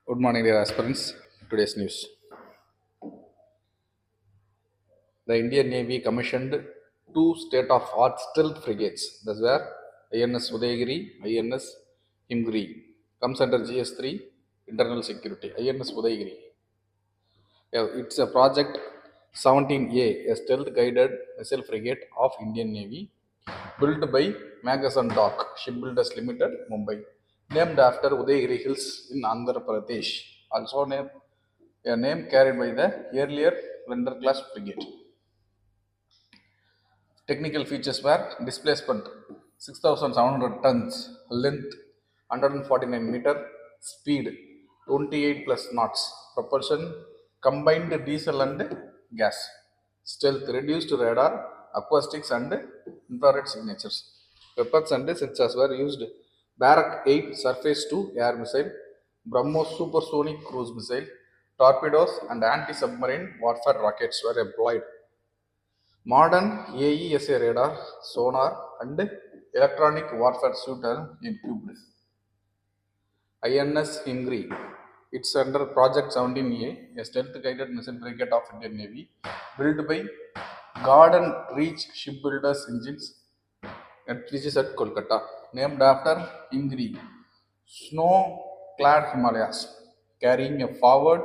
Good morning, dear aspirants. Today's news. The Indian Navy commissioned two state-of-art stealth frigates. Those were INS Udayagiri, INS Himgiri. Comes under GS3, Internal Security. INS Udayagiri. Yeah, it's a project 17A, a stealth guided missile frigate of Indian Navy, built by Magasan Dock Shipbuilders Limited, Mumbai, named after Udayagiri Hills in Andhra Pradesh. Also named a name carried by the earlier Lender class frigate. Technical features were displacement 6,700 tons, length 149 meter, speed 28 plus knots, propulsion combined diesel and gas, stealth reduced radar, acoustics and infrared signatures. Weapons and sensors were used. Barak 8 surface to air missile, BrahMos supersonic cruise missile, torpedoes and anti-submarine warfare rockets were employed. Modern AESA radar, sonar, and electronic warfare suite are equipped. INS Himgiri. It's under Project 17A, a stealth guided missile frigate of Indian Navy, built by Garden Reach Shipbuilders Engines, which is at Kolkata, named after Himgiri, snow clad Himalayas, carrying a forward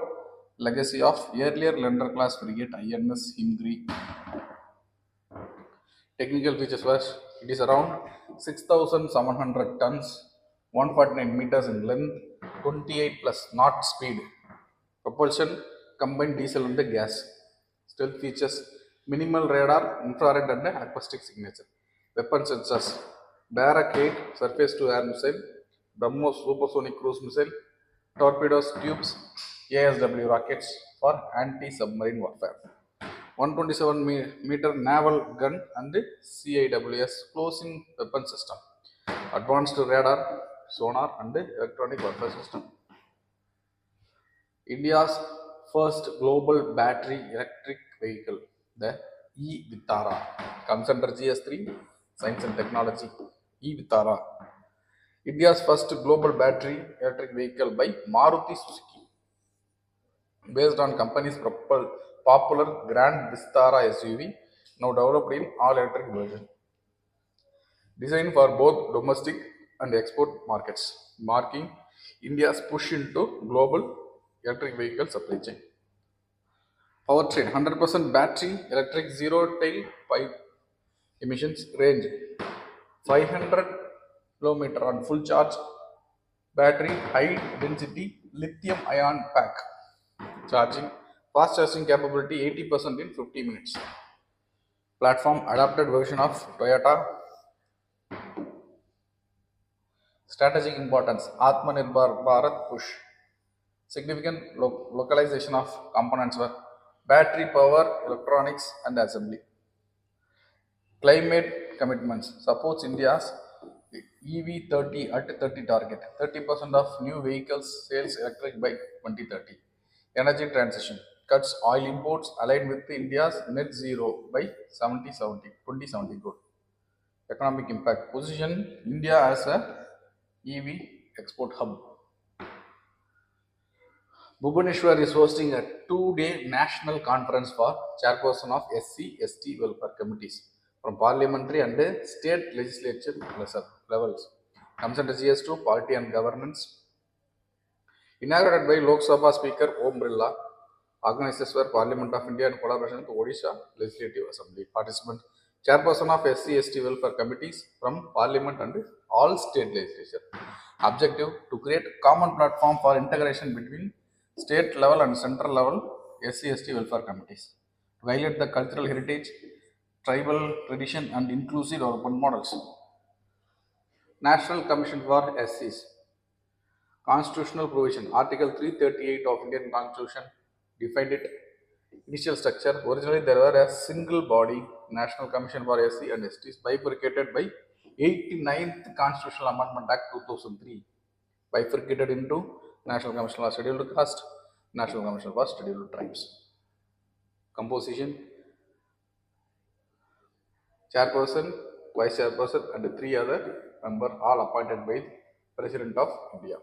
legacy of earlier Lender class frigate INS Himgiri. Technical features was it is around 6,700 tons, 149 meters in length, 28 plus knot speed. Propulsion combined diesel and gas. Stealth features minimal radar, infrared and acoustic signature. Weapon sensors Barak 8 surface to air missile, BrahMos supersonic cruise missile, torpedoes, tubes, ASW rockets for anti submarine warfare. 127 meter naval gun and CIWS closing weapon system, advanced radar, sonar and electronic warfare system. India's first global battery electric vehicle, the E-Vitara, comes under GS3, Science and Technology. E-Vitara, India's first global battery electric vehicle by Maruti Suzuki, based on company's popular Grand Vistara SUV, now developed in all electric version. Designed for both domestic and export markets, marking India's push into global electric vehicle supply chain. Powertrain 100% battery electric zero tailpipe emissions, range 500 km on full charge, battery high density lithium ion pack, charging fast charging capability 80% in 50 minutes. Platform adapted version of Toyota. Strategic importance Atmanirbhar Bharat push. Significant localization of components were battery power, electronics and assembly. Climate commitments supports India's EV 30 at 30 target. 30% of new vehicles sales electric by 2030. Energy transition cuts oil imports aligned with India's net zero by 2070 goal. Economic impact position India as a EV export hub. Bhubaneswar is hosting a two-day national conference for chairperson of SC/ST welfare committees from parliamentary and state legislature levels. Comes under GS2 Party and Governance. Inaugurated by Lok Sabha Speaker Om Birla. Organizers were Parliament of India in collaboration with Odisha Legislative Assembly. Participant chairperson of SC/ST welfare committees from Parliament and all state legislature. Objective to create common platform for integration between state level and central level SC/ST welfare committees. To highlight the cultural heritage, tribal tradition and inclusive development models. National Commission for SCs. Constitutional provision. Article 338 of Indian Constitution defined it. Initial structure. Originally there were a single body, National Commission for SC and STs, bifurcated by 89th Constitutional Amendment Act 2003. Bifurcated into National Commission for Scheduled Caste, National Commission for Scheduled Tribes. Composition: chairperson, vice chairperson and three other members, all appointed by President of India.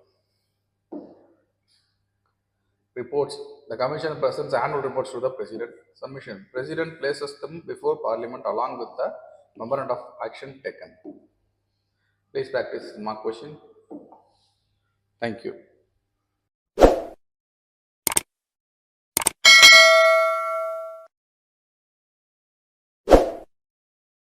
Reports. The Commission presents annual reports to the President. Submission. President places them before Parliament along with the memorandum of action taken. Please practice mock question. Thank you.